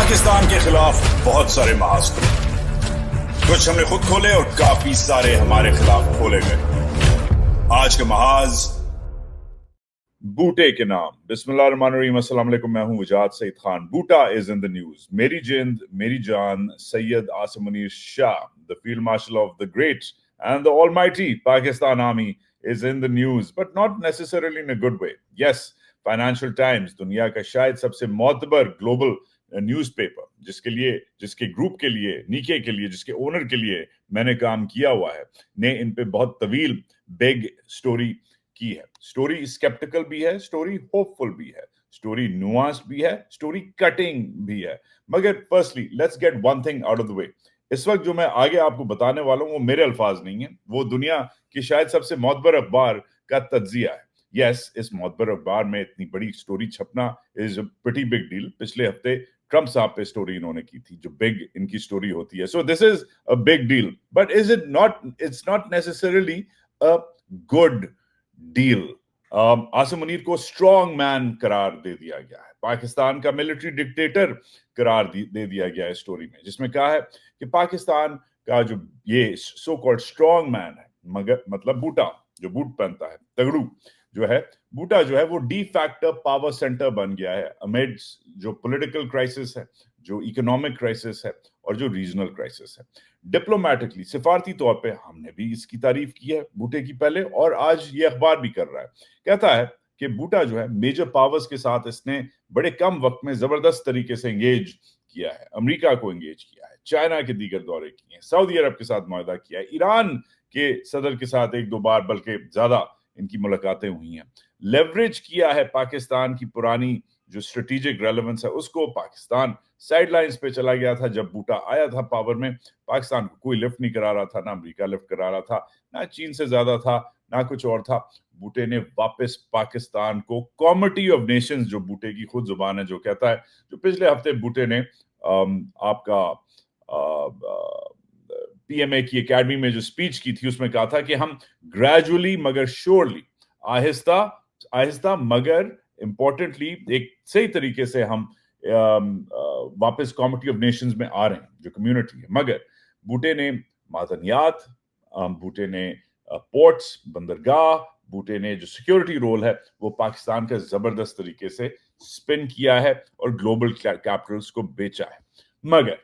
पाकिस्तान के खिलाफ बहुत सारे महाज खुले, कुछ हमने खुद खोले और काफी सारे हमारे खिलाफ खोले गए। आज का महाज बूटे के नाम। बिस्मिल्लाहिर्रहमानिर्रहीम, अस्सलाम वालेकुम। मैं हूं वजाद सईद खान। बूटा इज इन द न्यूज। मेरी जिंद मेरी जान Syed Asim Munir Shah, the field marshal of the great and the almighty Pakistan Army, is in the news, but not necessarily in a good way. Yes, Financial Times, दुनिया का शायद सबसे मोतबर ग्लोबल न्यूज़पेपर, जिसके group के लिए, नीके के लिए, जिसके ओनर के लिए मैंने काम किया हुआ है, ने इन पे बहुत तवील बिग स्टोरी की है। स्टोरी स्केप्टिकल भी है, स्टोरी होपफुल भी है, स्टोरी नुआंस्ड भी है, स्टोरी कटिंग भी है। मगर firstly let's get one thing out of the way. इस वक्त जो मैं आगे आपको बताने वाला हूं वो मेरे अल्फाज नहीं है, वो दुनिया की शायद सबसे मोतबर अखबार का तज्जिया है। यस, इस मोतबर अखबार में इतनी बड़ी स्टोरी छपना is a pretty big deal. पिछले हफ्ते ट्रम्प साहब पे स्टोरी इन्होंने की थी, जो बिग इनकी स्टोरी होती है। So this is a big deal, but is it not, it's not necessarily a good deal. Asim Munir को स्ट्रॉन्ग मैन करार दे दिया गया है, पाकिस्तान का मिलिट्री डिक्टेटर करार दे दिया गया है स्टोरी में, जिसमें कहा है कि पाकिस्तान का जो ये सो कॉल्ड स्ट्रॉन्ग मैन है, मगर मतलब बूटा जो बूट पहनता है, तगड़ू जो है, बूटा जो है वो डी फैक्टर पावर सेंटर बन गया है अमिड जो पॉलिटिकल क्राइसिस है, जो इकोनॉमिक क्राइसिस है और जो रीजनल क्राइसिस है। डिप्लोमेटिकली, सिफारती तौर पे हमने भी इसकी तारीफ की है बूटे की पहले, और आज ये अखबार भी कर रहा है। कहता है कि बूटा जो है मेजर पावर्स के साथ इसने बड़े कम वक्त में जबरदस्त तरीके से एंगेज किया है, अमेरिका को एंगेज किया है, चाइना के दीगर दौरे किए हैं, सऊदी अरब के साथ मुआहदा किया है, ईरान के सदर के साथ एक दो बार बल्कि ज्यादा इनकी मुलाकातें हुई हैं, लेवरेज किया है पाकिस्तान की पुरानी जो स्ट्रेटेजिक रेलेवेंस है उसको। पाकिस्तान साइडलाइंस पे चला गया था जब बूटा आया था पावर में, पाकिस्तान को कोई लिफ्ट नहीं करा रहा था, ना अमेरिका लिफ्ट करा रहा था, ना चीन से ज्यादा था, ना कुछ और था। बूटे ने वापस पाकिस्तान को कॉमिटी ऑफ नेशंस, जो बूटे की खुद जुबान है, जो कहता है, जो पिछले हफ्ते बूटे ने आपका पीएमए की एकेडमी में जो स्पीच की थी उसमें कहा था कि हम ग्रेजुअली मगर श्योरली, आहिस्ता आहिस्ता मगर इंपॉर्टेंटली एक सही तरीके से हम वापस कॉमिटी ऑफ नेशंस में आ रहे हैं, जो कम्युनिटी है। मगर बूटे ने मादनियात, बूटे ने पोर्ट्स, बंदरगाह, बूटे ने जो सिक्योरिटी रोल है वो पाकिस्तान का जबरदस्त तरीके से स्पिन किया है और ग्लोबल कैपिटल्स को बेचा है। मगर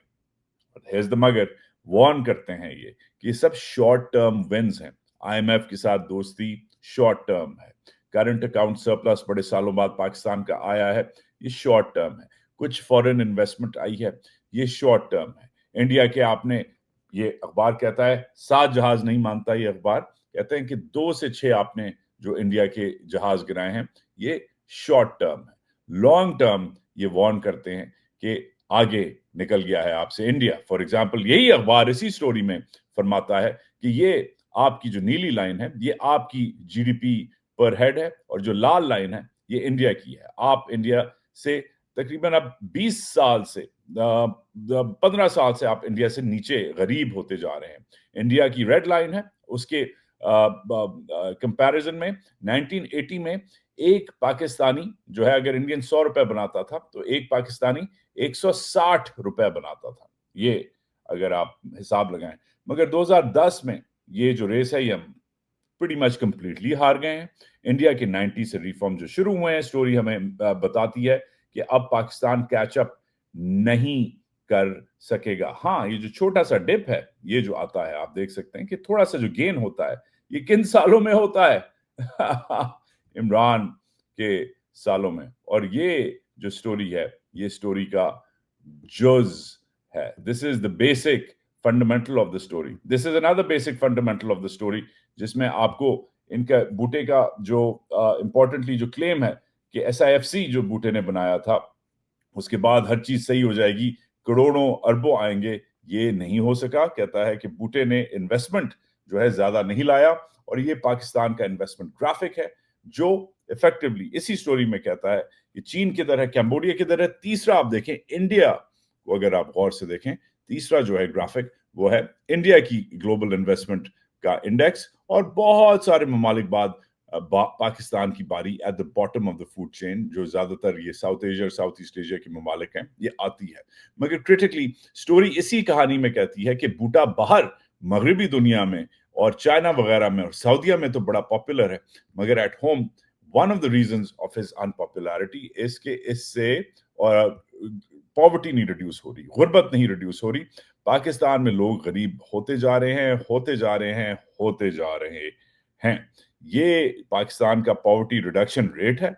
here's the मगर, वार्न करते हैं ये कि सब शॉर्ट टर्म विन्स हैं। आईएमएफ के साथ दोस्ती शॉर्ट टर्म है, करंट अकाउंट सरप्लस बड़े सालों बाद पाकिस्तान का आया है, ये शॉर्ट टर्म है, कुछ फॉरेन इन्वेस्टमेंट आई है, ये शॉर्ट टर्म है। इंडिया के आपने, ये अखबार कहता है 7 जहाज नहीं मानता ये अखबार, कहते हैं कि 2 से 6 आपने जो इंडिया के जहाज गिराए हैं ये शॉर्ट टर्म है। लॉन्ग टर्म ये वार्न करते हैं कि आगे निकल गया है आपसे इंडिया। फॉर एग्जाम्पल, यही अखबार इसी स्टोरी में फरमाता है कि ये आपकी जो नीली लाइन है ये आपकी जीडीपी पर हेड है, और जो लाल लाइन है ये इंडिया की है। आप इंडिया से तकरीबन अब 20 साल से 15 साल से आप इंडिया से नीचे गरीब होते जा रहे हैं। इंडिया की रेड लाइन है, उसके कंपैरिजन में 1980 में एक पाकिस्तानी जो है, अगर इंडियन 100 रुपए बनाता था तो एक पाकिस्तानी 160 रुपए बनाता था, ये अगर आप हिसाब लगाएं। मगर 2010 में ये जो रेस है ये हम pretty much completely हार गए हैं। इंडिया के 90 से रिफॉर्म जो शुरू हुए हैं, स्टोरी हमें बताती है कि अब पाकिस्तान कैचअप नहीं कर सकेगा। हाँ, ये जो छोटा सा डिप है, ये जो आता है, आप देख सकते हैं कि थोड़ा सा जो गेन होता है ये किन सालों में होता है इमरान के सालों में। और ये जो स्टोरी है ये स्टोरी का जुज है। This is the basic fundamental of the story, this is another basic fundamental of the story, जिसमें आपको इनका बूटे का जो इंपॉर्टेंटली जो क्लेम है कि SIFC जो बूटे ने बनाया था उसके बाद हर चीज सही हो जाएगी, करोड़ों अरबों आएंगे, ये नहीं हो सका। कहता है कि बूटे ने इन्वेस्टमेंट जो है ज्यादा नहीं लाया, और ये पाकिस्तान का इन्वेस्टमेंट ग्राफिक है जो इफेक्टिवली इसी स्टोरी में कहता है कि चीन की तरह, कैम्बोडिया की तरह, तीसरा आप देखें इंडिया को, अगर आप गौर से देखें, तीसरा जो है ग्राफिक वो है इंडिया की ग्लोबल इन्वेस्टमेंट का इंडेक्स, और बहुत सारे ममालिक बाद पाकिस्तान की बारी at the bottom of the food chain, जो ज्यादातर ये साउथ एशिया और साउथ ईस्ट एशिया के ममालिक हैं, ये आती है। मगर क्रिटिकली स्टोरी इसी कहानी में कहती है कि बूटा बाहर मगरबी दुनिया में और चाइना वगैरह में और सऊदीया में तो बड़ा पॉपुलर है, मगर at home one of the reasons of his unpopularity is कि इससे और पॉवर्टी नहीं रिड्यूस हो रही, गुर्बत नहीं रिड्यूस हो रही। पाकिस्तान में लोग गरीब होते जा रहे हैं, होते जा रहे हैं, होते जा रहे हैं। ये पाकिस्तान का पॉवर्टी रिडक्शन रेट है,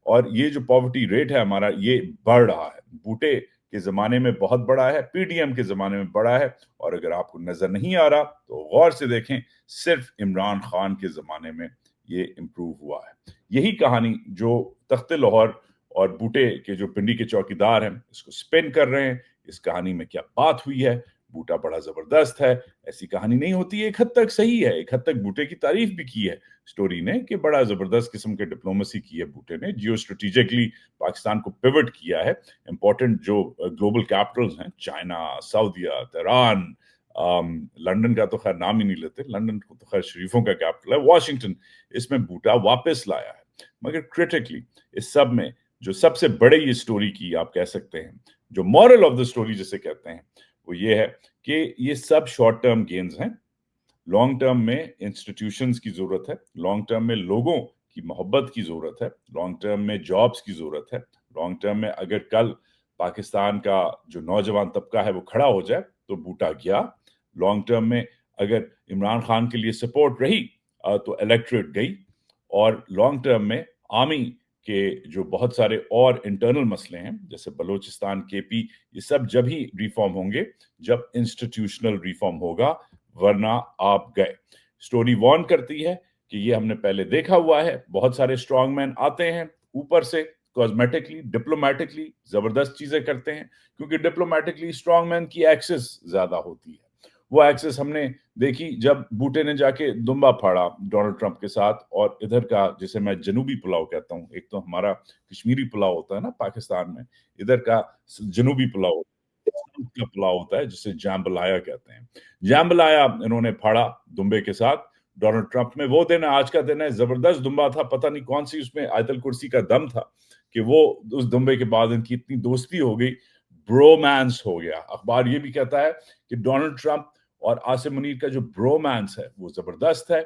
और ये जो पॉवर्टी रेट है हमारा, ये बढ़ रहा है। बूटे के जमाने में बहुत बड़ा है, पीडीएम के जमाने में बड़ा है, और अगर आपको नजर नहीं आ रहा तो गौर से देखें, सिर्फ इमरान खान के जमाने में ये इम्प्रूव हुआ है। यही कहानी जो तख्त लाहौर और बूटे के जो पिंडी के चौकीदार हैं इसको स्पिन कर रहे हैं। इस कहानी में क्या बात हुई है, बूटा बड़ा जबरदस्त है, ऐसी कहानी नहीं होती। एक हद तक सही है, एक हद तक बूटे की तारीफ भी की है स्टोरी ने कि बड़ा जबरदस्त किस्म के डिप्लोमेसी की है बूटे ने, जियो स्ट्रेटेजिकली पाकिस्तान को पिवट किया है। इंपॉर्टेंट जो ग्लोबल कैपिटल्स हैं, चाइना, सऊदीया, तेहरान, लंदन का तो खैर नाम ही नहीं लेते, लंदन को तो खैर शरीफों का कैपिटल है, वॉशिंगटन, इसमें बूटा वापस लाया है। मगर क्रिटिकली इस सब में जो सबसे बड़े ये स्टोरी की आप कह सकते हैं, जो मॉरल ऑफ द स्टोरी जिसे कहते हैं, वो ये है कि ये सब शॉर्ट टर्म गेन्स हैं। लॉन्ग टर्म में इंस्टीट्यूशंस की जरूरत है, लॉन्ग टर्म में लोगों की मोहब्बत की जरूरत है, लॉन्ग टर्म में जॉब्स की जरूरत है, लॉन्ग टर्म में अगर कल पाकिस्तान का जो नौजवान तबका है वो खड़ा हो जाए तो बूटा गया। लॉन्ग टर्म में अगर इमरान खान के लिए सपोर्ट रही तो इलेक्ट्रेट गई। और लॉन्ग टर्म में आर्मी के जो बहुत सारे और इंटरनल मसले हैं, जैसे बलूचिस्तान, केपी, ये सब जब ही रिफॉर्म होंगे जब इंस्टीट्यूशनल रिफॉर्म होगा, वरना आप गए। स्टोरी वार्न करती है कि ये हमने पहले देखा हुआ है, बहुत सारे स्ट्रॉन्ग मैन आते हैं ऊपर से, कॉस्मेटिकली, डिप्लोमेटिकली जबरदस्त चीजें करते हैं, क्योंकि डिप्लोमेटिकली स्ट्रॉन्ग मैन की एक्सेस ज्यादा होती है। वो एक्सेस हमने देखी जब बूटे ने जाके दुम्बा फाड़ा डोनाल्ड ट्रंप के साथ, और इधर का जिसे मैं जनूबी पुलाव कहता हूँ, एक तो हमारा कश्मीरी पुलाव होता है ना पाकिस्तान में, इधर का जनूबी पुलाव का पुलाव होता है जिसे जैम्बलाया कहते हैं। जैम्बलाया इन्होंने फाड़ा दुम्बे के साथ डोनाल्ड ट्रंप में। वो दिन आज का दिन है, जबरदस्त दुम्बा था, पता नहीं कौन सी उसमें आयतल कुर्सी का दम था कि वो उस दुम्बे के बाद इनकी इतनी दोस्ती हो गई, ब्रोमांस हो गया। अखबार ये भी कहता है कि डोनाल्ड ट्रंप और आसिम मुनीर का जो ब्रोमांस है वो जबरदस्त है,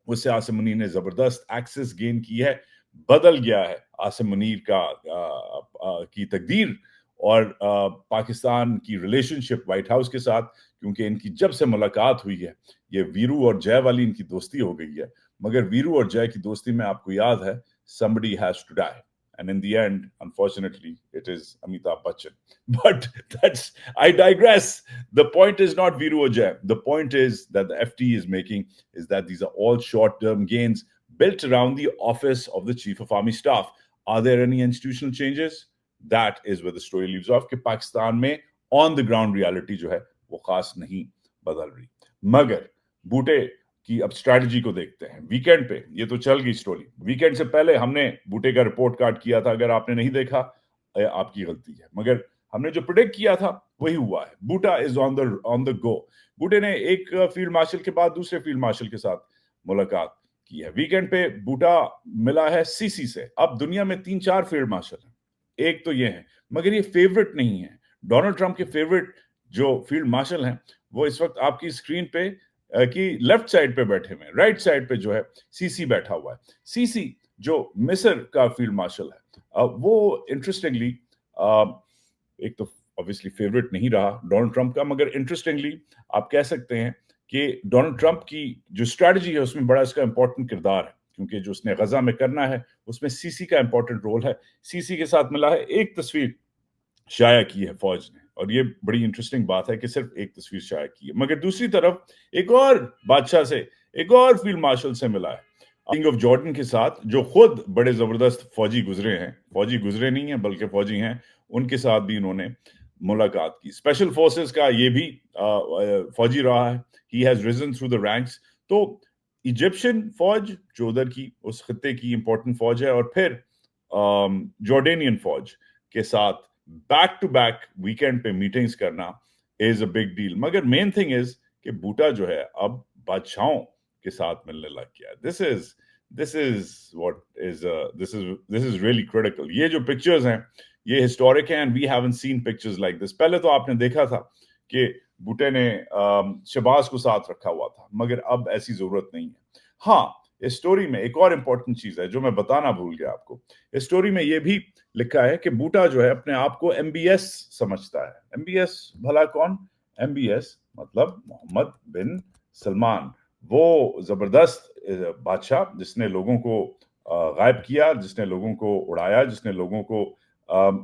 उससे आसिम मुनीर ने जबरदस्त एक्सेस गेन की है, बदल गया है आसिम मुनीर की तकदीर और पाकिस्तान की रिलेशनशिप व्हाइट हाउस के साथ, क्योंकि इनकी जब से मुलाकात हुई है, ये वीरू और जय वाली इनकी दोस्ती हो गई है। मगर वीरू और जय की दोस्ती में आपको याद है, somebody has to die, and in the end, unfortunately, it is Amitabh Bachchan. But that's, I digress. The point is not Viru or Jai. The point is that the FT is making is that these are all short-term gains built around the office of the Chief of Army Staff. Are there any institutional changes? That is where the story leaves off, कि पाकिस्तान में on the ground reality जो है वो खास नहीं बदल रही। मगर बूटे की अब स्ट्रैटेजी को देखते हैं। वीकेंड पे ये तो चल गई स्टोरी, वीकेंड से पहले हमने बूटे का रिपोर्ट कार्ड किया था, अगर आपने नहीं देखा आपकी गलती है, मगर हमने जो प्रिडिक्ट किया था वही हुआ है। बूटा इज ऑन द गो। बूटे ने एक फील्ड मार्शल के बाद दूसरे फील्ड मार्शल के साथ मुलाकात की है। वीकेंड पे बूटा मिला है सीसी से। अब दुनिया में 3-4 फील्ड मार्शल हैं, एक तो ये है, मगर ये फेवरेट नहीं है। डोनाल्ड ट्रंप के फेवरेट जो फील्ड मार्शल हैं वो इस वक्त आपकी स्क्रीन पे की लेफ्ट साइड पे बैठे हुए हैं, राइट साइड पे जो है सीसी बैठा हुआ है। सीसी जो मिस्र का फील्ड मार्शल है, वो इंटरेस्टिंगली एक तो ऑब्वियसली फेवरेट नहीं रहा डोनाल्ड ट्रंप का, मगर इंटरेस्टिंगली आप कह सकते हैं कि डोनाल्ड ट्रंप की जो स्ट्रैटेजी है उसमें बड़ा इसका इंपॉर्टेंट किरदार है, क्योंकि जो उसने गजा में करना है उसमें सीसी का इंपॉर्टेंट रोल है। सीसी के साथ मिला है, एक तस्वीर शाया की है फौज ने, और ये बड़ी इंटरेस्टिंग बात है कि सिर्फ एक तस्वीर शाया की है। मगर दूसरी तरफ एक और बादशाह से, एक और फील्ड मार्शल से मिला है, किंग ऑफ जॉर्डन के साथ, जो खुद बड़े जबरदस्त फौजी गुजरे हैं, फौजी गुजरे नहीं है बल्कि फौजी हैं, उनके साथ भी इन्होंने मुलाकात की। स्पेशल फोर्सेस का ये भी फौजी रहा है, he has risen through the ranks. तो इजिप्शियन फौज जो उधर की उस खत्ते की इंपॉर्टेंट फौज है, और फिर जॉर्डेनियन फौज के साथ बैक टू बैक वीकेंड पे मीटिंग्स करना इज अ बिग डील। मगर मेन थिंग इज कि बूटा जो है अब बादशाहों के साथ मिलने लग गया। this is what is this is really critical. یہ جو pictures ہیں یہ historic ہیں, and we haven't seen pictures like this. پہلے تو آپ نے دیکھا تھا کہ بھٹے نے شہباز کو ساتھ رکھا ہوا تھا, مگر اب ایسی ضرورت نہیں ہے. ہاں, اس سٹوری میں ایک اور امپورٹنٹ چیز ہے جو میں بتانا بھول گیا آپ کو. اس سٹوری میں یہ بھی لکھا ہے کہ بوٹا جو ہے اپنے آپ کو ایم بی ایس سمجھتا ہے. ایم بی ایس بھلا کون؟ ایم بی ایس مطلب محمد بن سلمان, وہ زبردست بادشاہ جس نے لوگوں کو غائب کیا, جس نے لوگوں کو اڑایا, جس نے لوگوں کو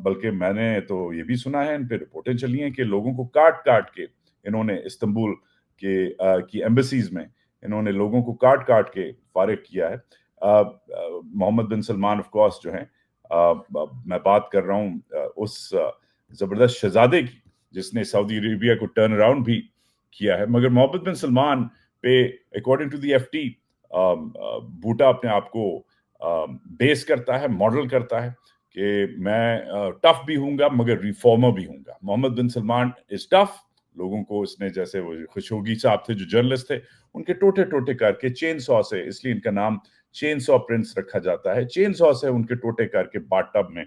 بلکہ میں نے تو یہ بھی سنا ہے, ان پہ رپورٹیں چلی ہیں کہ لوگوں کو کاٹ کاٹ کے انہوں نے استنبول کی ایمبیسیز میں انہوں نے لوگوں کو کاٹ کاٹ کے فارغ کیا ہے. محمد بن سلمان آف کورس جو ہیں, میں بات کر رہا ہوں اس زبردست شہزادے کی جس نے سعودی عربیہ کو ٹرن اراؤنڈ بھی کیا ہے. مگر محمد بن سلمان پہ according to the F T بوٹا اپنے آپ کو بیس کرتا ہے, ماڈل کرتا ہے کہ میں ٹف بھی ہوں گا مگر ریفارمر بھی ہوں گا. محمد بن سلمان از ٹف. لوگوں کو اس نے, جیسے وہ خشوگی صاحب تھے جو جرنلسٹ تھے, ان کے ٹوٹے ٹوٹے کر کے چین سو سے, اس لیے ان کا نام چین سو پرنس رکھا جاتا ہے, چین سو سے ان کے ٹوٹے کر کے بات ٹب میں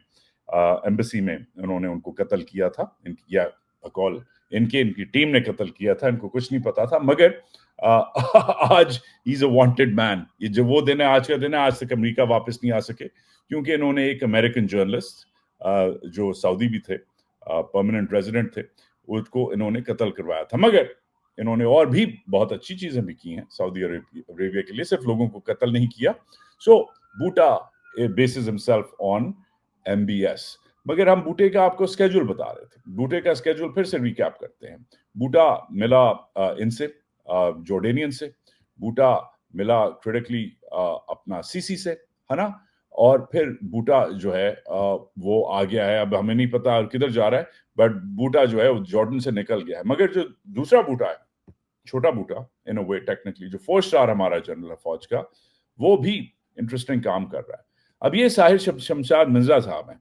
ایمبیسی میں انہوں نے ان کو قتل کیا تھا. یا بقول ان کی ٹیم نے قتل کیا تھا, ان کو کچھ نہیں پتا تھا. مگر آج ہی از اے وانٹیڈ مین. یہ جو وہ دن ہے, آج کا دن ہے, آج تک امریکہ واپس نہیں آ سکے کیونکہ انہوں نے ایک امریکن جرنلسٹ جو سعودی بھی تھے, پرماننٹ ریزیڈنٹ تھے, اس کو انہوں نے قتل کروایا تھا. مگر انہوں نے اور بھی بہت اچھی چیزیں بھی کی ہیں سعودی عربیہ کے لیے, صرف لوگوں کو قتل نہیں کیا. سو بوٹا بیسز ہمسیلف آن ایم بی ایس. مگر ہم بوٹے کا آپ کو اسکیجول بتا رہے تھے. بوٹے کا اسکیجول پھر سے ریکیپ کرتے ہیں. بوٹا ملا ان سے, جورڈینین سے. بوٹا ملا کریٹیکلی اپنا سی سی سے, ہے نا. اور پھر بوٹا جو ہے وہ آ گیا ہے, اب ہمیں نہیں پتا کدھر جا رہا ہے, بٹ بوٹا جو ہے وہ جارڈن سے نکل گیا ہے. مگر جو دوسرا بوٹا ہے, چھوٹا بوٹا ان اے وے ٹیکنیکلی, جو 4 اسٹار ہمارا جنرل ہے فوج کا, وہ بھی انٹرسٹنگ کام کر رہا ہے. اب یہ ساحر شمشاد مرزا صاحب ہیں,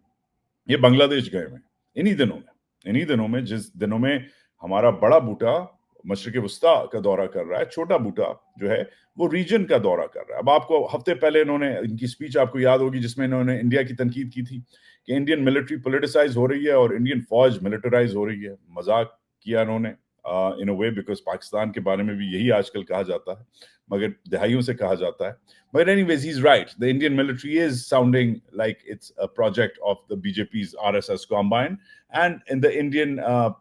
یہ بنگلہ دیش گئے ہوئے انہی دنوں میں جس دنوں میں ہمارا بڑا بوٹا مشرق وسطیٰ کا دورہ کر رہا ہے, چھوٹا بوٹا جو ہے وہ ریجن کا دورہ کر رہا ہے. اب آپ کو ہفتے پہلے انہوں نے ان کی سپیچ آپ کو یاد ہوگی جس میں انہوں نے انڈیا کی تنقید کی تھی کہ انڈین ملٹری پولیٹیسائز ہو رہی ہے اور انڈین فوج ملٹرائز ہو رہی ہے. مذاق کیا انہوں نے in a way because Pakistan کے بارے میں بھی یہی آج کل کہا جاتا ہے, مگر دہائیوں سے کہا جاتا ہے. But anyways, he's right. The Indian military is sounding like it's a project of the BJP's RSS combine, and in the Indian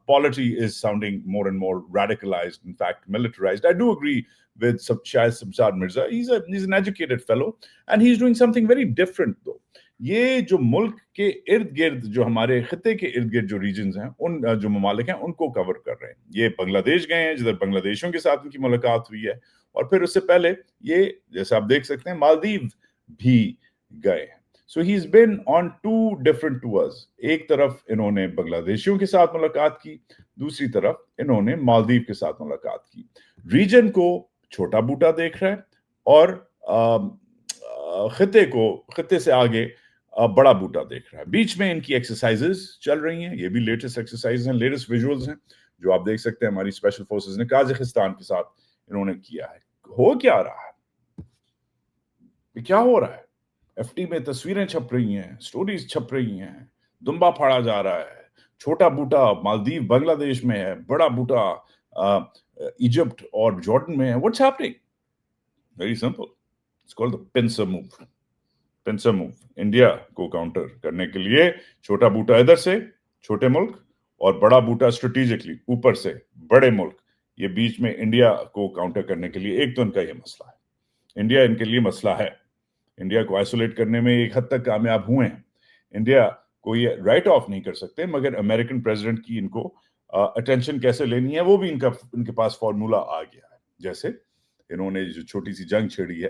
polity is sounding more and more radicalized, in fact, militarized. I do agree with Shahid Samsad Mirza. He's an educated fellow, and he's doing something very different though. یہ جو ملک کے ارد گرد, جو ہمارے خطے کے ارد گرد جو ریجنز ہیں, ان جو ممالک ہیں, ان کو کور کر رہے ہیں. یہ بنگلہ دیش گئے ہیں جدھر بنگلہ دیشوں کے ساتھ ان کی ملاقات ہوئی ہے, اور پھر اس سے پہلے یہ جیسے آپ دیکھ سکتے ہیں مالدیو بھی گئے ہیں. سو ہی از بین آن 2 different tours. ایک طرف انہوں نے بنگلہ دیشیوں کے ساتھ ملاقات کی, دوسری طرف انہوں نے مالدیو کے ساتھ ملاقات کی. ریجن کو چھوٹا بوٹا دیکھ رہا ہے, اور خطے سے آگے بڑا بوٹا دیکھ رہا ہے. بیچ میں ان کی ایکسرسائزز چل رہی ہیں, یہ بھی لیٹسٹ ایکسرسائز ہیں, لیٹسٹ ویژولز ہیں جو آپ دیکھ سکتے ہیں. ہماری اسپیشل فورسز نے قازقستان کے ساتھ انہوں نے کیا ہے. ہو کیا رہا ہے, کیا ہو رہا ہے؟ ایف ٹی میں تصویریں چھپ رہی ہیں, سٹوریز چھپ رہی ہیں, دمبا پھاڑا جا رہا ہے. چھوٹا بوٹا مالدیو بنگلہ دیش میں ہے, بڑا بوٹا ایجپٹ اور جارڈن میں ہے. What's happening? Very simple, it's called the pincer move. Pincer move. India کو کاؤنٹر کرنے کے لیے چھوٹا بوٹا ادھر سے چھوٹے ملک, اور بڑا بوٹا اسٹریٹجکلی اوپر سے بڑے ملک. یہ بیچ میں انڈیا کو کاؤنٹر کرنے کے لیے ایک تو ان کا یہ مسئلہ ہے. انڈیا ان کے لیے مسئلہ ہے. انڈیا کو آئسولیٹ کرنے میں ایک حد تک کامیاب ہوئے ہیں. انڈیا کو یہ رائٹ آف نہیں کر سکتے, مگر امریکن پریزیڈنٹ کی ان کو اٹینشن کیسے لینی ہے وہ بھی ان کے پاس فارمولا آ گیا ہے. جیسے انہوں نے جو چھوٹی سی جنگ چھیڑی ہے,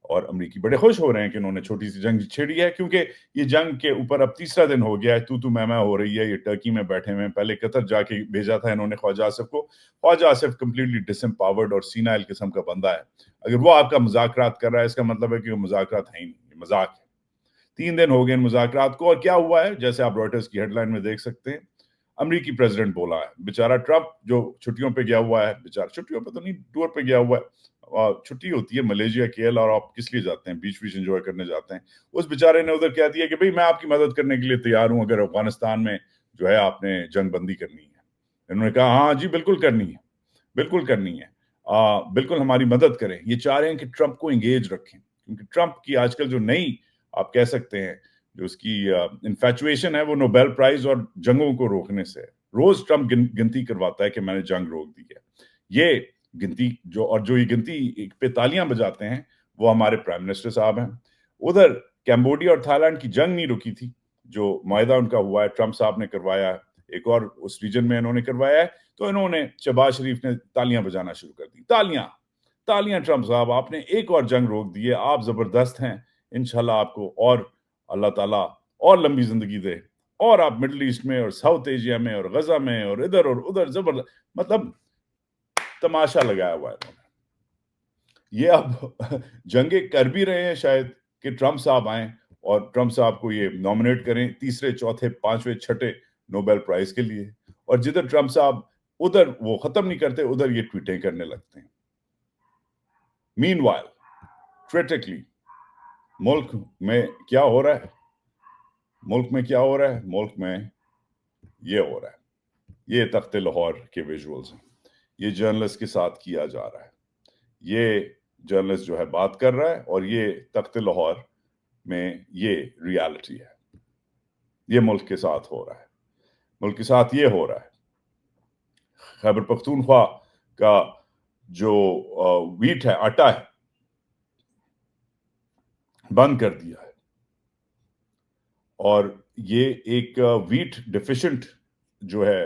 اور امریکی بڑے خوش ہو رہے ہیں کہ انہوں نے چھوٹی سی جنگ چھیڑی ہے, کیونکہ یہ جنگ کے اوپر اب 3 دن ہو گیا ہے, تو میں ہو رہی ہے. یہ ٹرکی میں بیٹھے ہوئے ہیں, پہلے قطر جا کے بھیجا تھا انہوں نے خواجہ آصف کو. خواجہ آصف کمپلیٹلی ڈس امپاورڈ اور سینائل قسم کا بندہ ہے. اگر وہ آپ کا مذاکرات کر رہا ہے, اس کا مطلب ہے کہ وہ مذاکرات ہے ہی نہیں, یہ مذاق ہے. 3 دن ہو گئے ان مذاکرات کو, اور کیا ہوا ہے جیسے آپ رائٹرز کی ہیڈ لائن میں دیکھ سکتے ہیں, अमरीकी प्रेसिडेंट बोला है। बेचारा ट्रम्प जो छुट्टियों पे गया हुआ है, बेचारा छुट्टियों पे तो नहीं, टूर पे गया हुआ है, छुट्टी होती है मलेशिया केएल, और आप किस लिए जाते हैं, बीच बीच एंजॉय करने जाते हैं। उस बेचारे ने उधर कह दिया कि भाई मैं आपकी मदद करने के लिए तैयार हूं, अगर अफगानिस्तान में जो है आपने जंग बंदी करनी है। इन्होंने कहा हाँ जी बिल्कुल करनी है, बिल्कुल करनी है, बिल्कुल हमारी मदद करें। ये चाह रहे हैं कि ट्रम्प को एंगेज रखें, क्योंकि ट्रम्प की आजकल जो नई, आप कह सकते हैं जो उसकी इन्फैचुएशन है, वो नोबेल प्राइज और जंगों को रोकने से है। रोज ट्रम्प गिनती करवाता है कि मैंने जंग रोक दी है। ये गिनती जो ये गिनती पे तालियां बजाते हैं वो हमारे प्राइम मिनिस्टर साहब हैं। उधर कैम्बोडिया और थाईलैंड की जंग नहीं रुकी थी, जो मायदा उनका हुआ है, ट्रम्प साहब ने करवाया है, एक और उस रीजन में इन्होंने करवाया है, तो इन्होंने शहबाज शरीफ ने तालियां बजाना शुरू कर दी। तालियां तालियां ट्रम्प साहब, आपने एक और जंग रोक दी है, आप जबरदस्त हैं, इंशाल्लाह आपको और अल्लाह ताला और लंबी जिंदगी दे, और आप मिडिल ईस्ट में और साउथ एशिया में और गजा में और इधर और उधर जबरदस्त, मतलब तमाशा लगाया हुआ है इन्होंने। ये अब जंगे कर भी रहे हैं शायद कि ट्रम्प साहब आए और ट्रम्प साहब को ये नॉमिनेट करें तीसरे चौथे पांचवें छठे नोबेल प्राइज के लिए, और जिधर ट्रम्प साहब उधर वो खत्म नहीं करते, उधर ये ट्वीटें करने लगते हैं। मीनवाइल क्रिटिकली मुल्क में क्या हो रहा है, मुल्क में क्या हो रहा है, मुल्क में ये हो रहा है, ये तख्ते लाहौर के विजुअल्स हैं, ये जर्नलिस्ट के साथ किया जा रहा है, ये जर्नलिस्ट जो है बात कर रहा है, और ये तख्ते लाहौर में ये रियलिटी है, ये मुल्क के साथ हो रहा है, मुल्क के साथ ये हो रहा है। खैबर पख्तूनख्वा का जो वीट है, आटा है, बंद कर दिया है, और ये एक वीट डिफिशिएंट जो है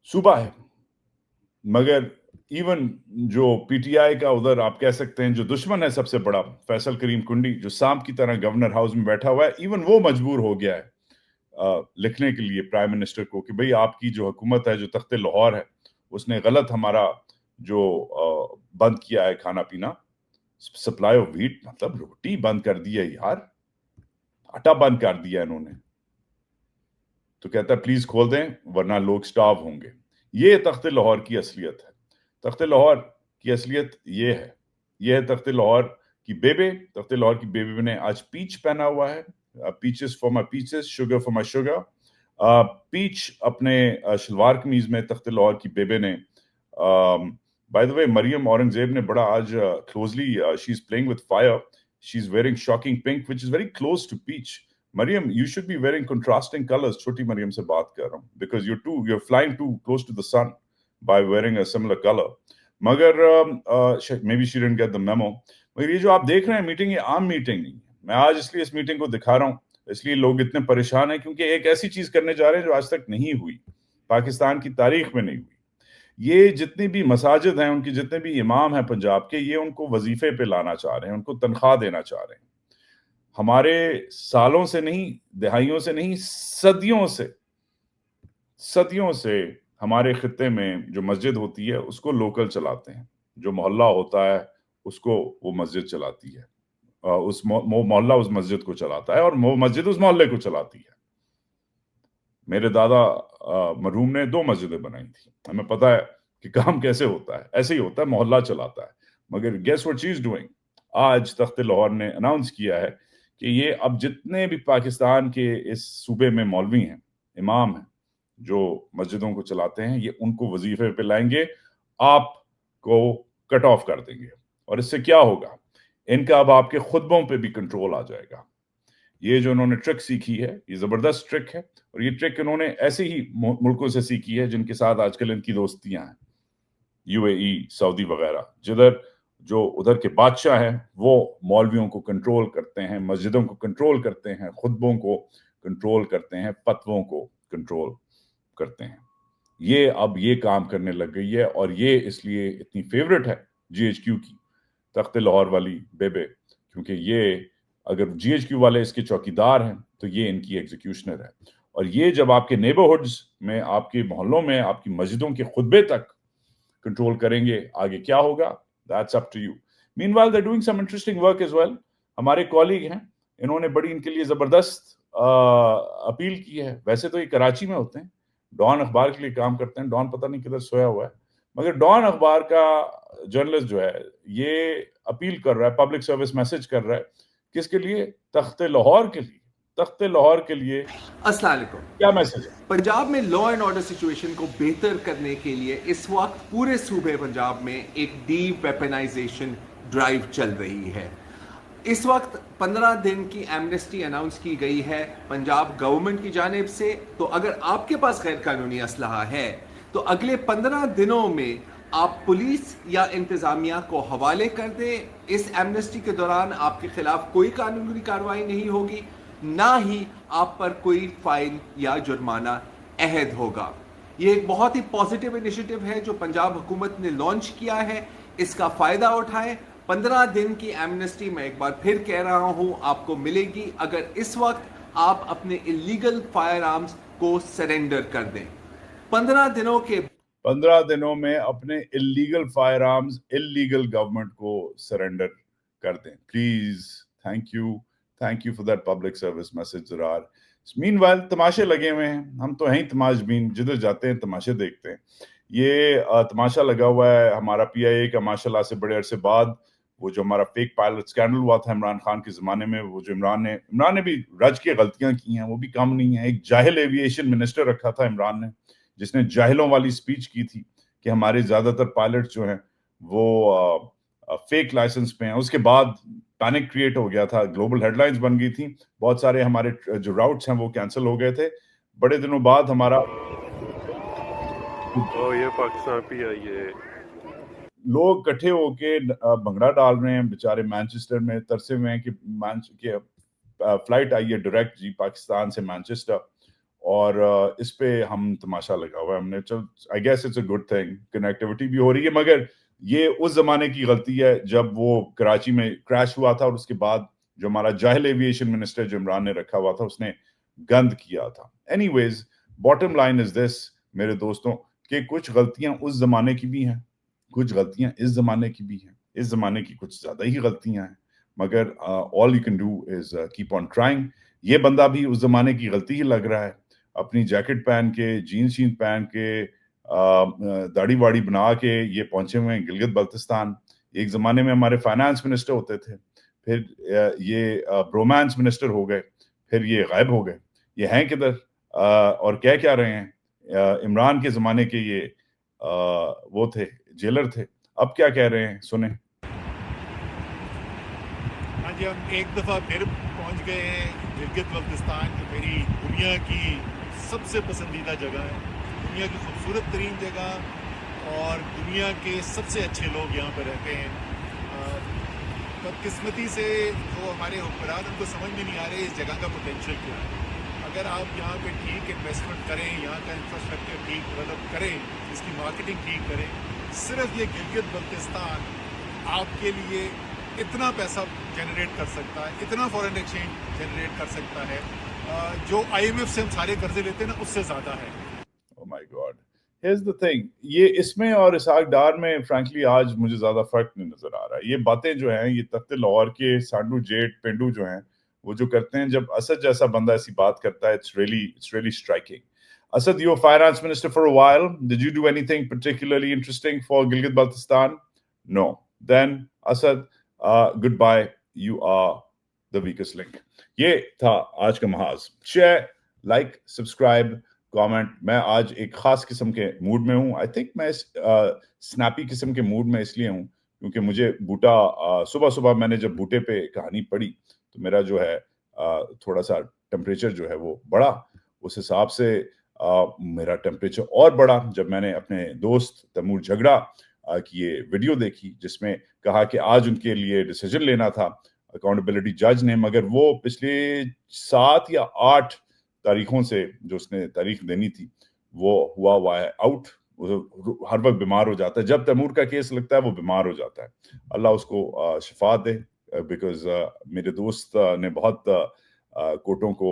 सूबा है। मगर इवन जो पीटीआई का उधर आप कह सकते हैं जो दुश्मन है सबसे बड़ा, फैसल करीम कुंडी, जो सांप की तरह गवर्नर हाउस में बैठा हुआ है, इवन वो मजबूर हो गया है लिखने के लिए प्राइम मिनिस्टर को कि भाई आपकी जो हुकूमत है, जो तख्ते लाहौर है, उसने गलत हमारा जो बंद किया है खाना पीना, सप्लाई ऑफ व्हीट, मतलब रोटी बंद कर दी है यार, आटा बंद कर दिया इन्होंने। तो कहता है प्लीज खोल दें वरना लोग स्टार्व होंगे। ये तख्ते लाहौर की असलियत है। तख्ते लाहौर की असलियत ये है तख्ते लाहौर की बेबे। तख्ते लाहौर की बेबे ने आज पीच पहना हुआ है, peaches for my peaches, sugar for my sugar. Peach अपने शलवार कमीज में तख्ते लाहौर की बेबे ने, by the way Mariam Aurangzeb ने बड़ा आज closely, she is playing with fire, she is wearing shocking pink which is very close to peach. Mariam, you should be wearing contrasting colors. छोटी मरियम से बात कर रहा हूँ, because you're flying too close to the sun by wearing a similar color. मगर maybe she didn't get the memo. मगर ये जो आप देख रहे हैं मीटिंग, ये आम मीटिंग नहीं है। मैं आज इसलिए इस मीटिंग को दिखा रहा हूँ, इसलिए लोग इतने परेशान हैं, क्योंकि एक ऐसी चीज करने जा रहे हैं जो आज तक नहीं हुई, पाकिस्तान की तारीख में नहीं हुई। ये जितनी भी मसाजिद हैं, उनके जितने भी इमाम हैं पंजाब के, ये उनको वजीफे पे लाना चाह रहे हैं, उनको तनख्वाह देना चाह रहे हैं। हमारे सालों से नहीं, दहाइयों से नहीं, सदियों से हमारे खित्ते में जो मस्जिद होती है उसको लोकल चलाते हैं, जो मोहल्ला होता है उसको वो मस्जिद चलाती है, उस मोहल्ला उस मस्जिद को चलाता है, और वो मस्जिद उस मोहल्ले को चलाती है। मेरे दादा मरहूम ने 2 मस्जिदें बनाई थी, हमें पता है कि काम कैसे होता है, ऐसे ही होता है, मोहल्ला चलाता है। मगर guess what she is doing, आज तख्ते लाहौर ने अनाउंस किया है कि ये अब जितने भी पाकिस्तान के इस सूबे में मौलवी हैं, इमाम हैं, जो मस्जिदों को चलाते हैं, ये उनको वजीफे पे लाएंगे, आपको कट ऑफ कर देंगे। और इससे क्या होगा, इनका अब आपके खुतबों पे भी कंट्रोल आ जाएगा। ये जो इन्होंने ट्रिक सीखी है, ये जबरदस्त ट्रिक है, और ये ट्रिक इन्होंने ऐसे ही मुल्कों से सीखी है जिनके साथ आजकल इनकी दोस्तियां हैं, यूएई, सऊदी वगैरह, जिधर जो उधर के बादशाह हैं वो मौलवियों को कंट्रोल करते हैं, मस्जिदों को कंट्रोल करते हैं, खुतबों को कंट्रोल करते हैं, फतवों को कंट्रोल करते हैं। ये अब ये काम करने लग गई है, और ये इसलिए इतनी फेवरेट है जीएचक्यू की, तख्ते लाहौर वाली बेबे, क्योंकि ये अगर जीएचक्यू वाले इसके चौकीदार हैं तो ये इनकी एग्जीक्यूशनर है। और ये जब आपके नेबरहुड्स में, आपके मोहल्लों में, आपकी मस्जिदों के खुतबे तक कंट्रोल करेंगे, आगे क्या होगा, that's up to you. Meanwhile, they're doing some interesting work as well. हमारे कॉलीग हैं, इन्होंने बड़ी इनके लिए जबरदस्त अपील की है। वैसे तो ये कराची में होते हैं, ڈان اخبار کے لیے کام کرتے ہیں. ڈان پتہ نہیں کدھر سویا ہوا ہے, مگر ڈان اخبار کا جرنلسٹ جو ہے یہ اپیل کر رہا ہے, پبلک سروس میسج کر رہا ہے کس کے لیے؟ تخت لاہور کے لیے. تخت لاہور کے لیے السلام علیکم. کیا میسج ہے؟ پنجاب میں لا اینڈ آرڈر سچویشن کو بہتر کرنے کے لیے اس وقت پورے صوبے پنجاب میں ایک ڈی ویپنائزیشن ڈرائیو چل رہی ہے. اس وقت 15 دن کی ایمنسٹی اناؤنس کی گئی ہے پنجاب گورنمنٹ کی جانب سے. تو اگر آپ کے پاس غیر قانونی اسلحہ ہے تو اگلے 15 دنوں میں آپ پولیس یا انتظامیہ کو حوالے کر دیں. اس ایمنسٹی کے دوران آپ کے خلاف کوئی قانونی کارروائی نہیں ہوگی, نہ ہی آپ پر کوئی فائن یا جرمانہ عائد ہوگا. یہ ایک بہت ہی پازیٹیو انیشیٹو ہے جو پنجاب حکومت نے لانچ کیا ہے. اس کا فائدہ اٹھائیں. 15 دن کی ایمنسٹی میں ایک بار پھر کہہ رہا ہوں آپ کو ملے گی اگر اس وقت آپ اپنے اللیگل فائر آرمز کو سرنڈر کر دیں. 15 دنوں میں اپنے illegal firearms illegal government کو سرنڈر کر دیں please. Thank you for that public service message Zarar. Meanwhile تماشے لگے ہوئے ہیں, ہم تو ہیں تماش بین, جدھر جاتے ہیں تماشے دیکھتے ہیں. یہ تماشا لگا ہوا ہے ہمارا پی آئی اے کا ماشاء اللہ سے بڑے عرصے بعد. وہ جو ہمارا فیک پائلٹ اسکینڈل ہوا تھا عمران خان کے زمانے میں, وہ جو عمران نے بھی رج کی غلطیاں کی ہیں, وہ بھی کم نہیں ہیں. ایک جاہل ایویشن منسٹر رکھا تھا عمران نے جس نے جاہلوں والی سپیچ کی تھی کہ ہمارے زیادہ تر پائلٹ جو ہیں وہ فیک لائسنس پہ ہیں. اس کے بعد پینک کریٹ ہو گیا تھا, گلوبل ہیڈ لائنز بن گئی تھیں, بہت سارے ہمارے جو راؤٹس ہیں وہ کینسل ہو گئے تھے. بڑے دنوں بعد ہمارا یہ پاکستان پہ آئیے لوگ کٹھے ہو کے بھنگڑا ڈال رہے ہیں بیچارے مانچسٹر میں, ترسے ہوئے ہیں کہ فلائٹ آئی ہے ڈائریکٹ جی پاکستان سے مانچسٹر, اور اس پہ ہم تماشا لگا ہوا ہے. ہم نے I guess it's a good thing, connectivity بھی ہو رہی ہے, مگر یہ اس زمانے کی غلطی ہے جب وہ کراچی میں کریش ہوا تھا, اور اس کے بعد جو ہمارا جاہل ایویشن منسٹر جو عمران نے رکھا ہوا تھا اس نے گند کیا تھا. Anyways bottom line is this میرے دوستوں, کہ کچھ غلطیاں اس زمانے کی بھی ہیں, کچھ غلطیاں اس زمانے کی بھی ہیں. اس زمانے کی کچھ زیادہ ہی غلطیاں ہیں, مگر all you can do is keep on trying. یہ بندہ بھی اس زمانے کی غلطی ہی لگ رہا ہے, اپنی جیکٹ پہن کے, جینس شین پہن کے, داڑھی واڑی بنا کے یہ پہنچے ہوئے ہیں گلگت بلتستان. ایک زمانے میں ہمارے فائنانس منسٹر ہوتے تھے, پھر یہ برومانس منسٹر ہو گئے, پھر یہ غائب ہو گئے. یہ ہیں کدھر اور کیا رہے ہیں؟ عمران کے زمانے کے یہ وہ تھے, جیلر تھے, اب کیا کہہ رہے ہیں سنیں. ہاں جی, ہم ایک دفعہ پھر پہنچ گئے ہیں گلگت بلتستان, جو میری دنیا کی سب سے پسندیدہ جگہ ہے, دنیا کی خوبصورت ترین جگہ, اور دنیا کے سب سے اچھے لوگ یہاں پہ رہتے ہیں. بدقسمتی سے جو ہمارے حکمران ان کو سمجھ میں نہیں آ رہے اس جگہ کا پوٹینشیل کیا ہے. اگر آپ یہاں پہ ٹھیک انویسٹمنٹ کریں, یہاں کا انفراسٹرکچر ٹھیک ڈیولپ کریں, اس کی مارکیٹنگ ٹھیک کریں, صرف یہ گلگت بلتستان آپ کے لیے اتنا پیسہ جنریٹ کر سکتا ہے, اتنا فارن ایکسچینج جنریٹ کر سکتا ہے جو آئی ایم ایف سے ہم سارے قرضے لیتے ہیں نا, اس سے زیادہ ہے. Oh my God. Here's the thing, یہ اس میں اور اسحاق ڈار میں فرینکلی آج مجھے زیادہ فرق نہیں نظر آ رہا ہے. یہ باتیں جو ہیں یہ تخت لاہور کے سانڈو جیٹ پینڈو جو ہیں وہ جو کرتے ہیں, جب اسد جیسا بندہ ایسی بات کرتا ہے, it's really striking. Asad, you were finance minister for a while. Did you do anything particularly interesting for Gilgit Baltistan? No. Then Asad, goodbye. You are the weakest link. یہ تھا آج کا محاذ. Share, like, subscribe, comment. میں آج ایک خاص قسم کے موڈ میں ہوں. آئی تھنک میں سنیپی قسم کے موڈ میں اس لیے ہوں کیونکہ مجھے بوٹا صبح میں نے جب بوٹے پہ کہانی پڑھی تو میرا جو ہے تھوڑا سا ٹیمپریچر جو ہے وہ بڑھا. اس حساب سے میرا ٹیمپریچر اور بڑھا جب میں نے اپنے دوست تیمور جھگڑا کی یہ ویڈیو دیکھی جس میں کہا کہ آج ان کے لیے ڈیسیجن لینا تھا اکاؤنٹیبلٹی جج نے, مگر وہ پچھلے 7 یا 8 تاریخوں سے جو اس نے تاریخ دینی تھی وہ ہوا ہے آؤٹ. ہر وقت بیمار ہو جاتا ہے, جب تیمور کا کیس لگتا ہے وہ بیمار ہو جاتا ہے. اللہ اس کو شفا دے, بیکاز میرے دوست نے بہت کوٹوں کو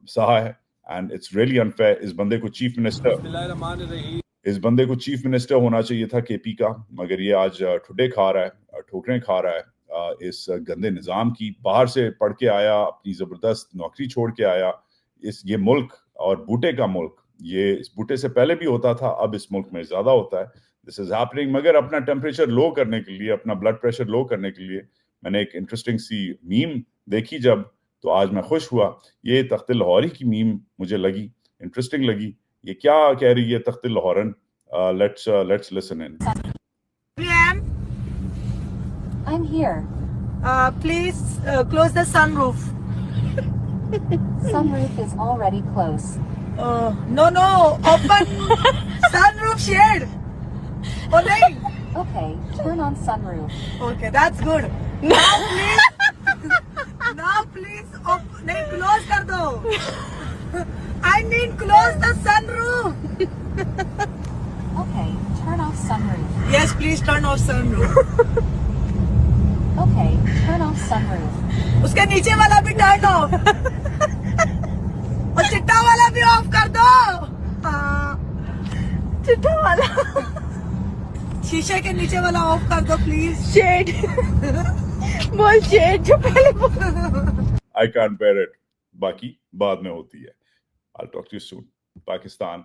سہا ہے, اینڈ اٹس ریئلی انفیئر. اس بندے کو چیف منسٹر ہونا چاہیے تھا کے پی کا, مگر یہ آج ٹھڈے کھا رہا ہے, ٹھوکریں کھا رہا ہے اس گندے نظام کی. باہر سے پڑھ کے آیا, اپنی زبردست نوکری چھوڑ کے آیا. یہ ملک اور بوٹے کا ملک یہ اس بوٹے سے پہلے بھی ہوتا تھا, اب اس ملک میں زیادہ ہوتا ہے. دس از ہیپننگ. مگر اپنا ٹیمپریچر لو کرنے کے لیے, اپنا بلڈ پریشر لو کرنے کے لیے میں نے ایک انٹرسٹنگ سی میم دیکھی جب, تو آج میں خوش ہوا. یہ تخت لاہوری کی میم مجھے لگی انٹرسٹنگ لگی. یہ کیا کہہ رہی ہے تخت لاہورن؟ Let's listen in. I'm here. Please close the sunroof. Sunroof is already closed. No, open sunroof shade. Oh, nahi. Okay, turn on sunroof. Okay, that's good. Now please, nahi, close kar do. I mean close the sunroof. Okay, turn off sunroof. Yes, please turn off sunroof. Okay, turn off sunroof. उसके नीचे वाला भी turn off और चिट्टा वाला भी of कर दो. चिट्टा वाला शीशे के नीचे वाला ऑफ कर दो प्लीज. शेड बोल शेड जो पहले I can't bear it. باقی بعد میں ہوتی ہے. I'll talk to you soon. Pakistan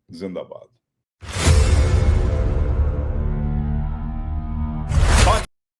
زندہ باد.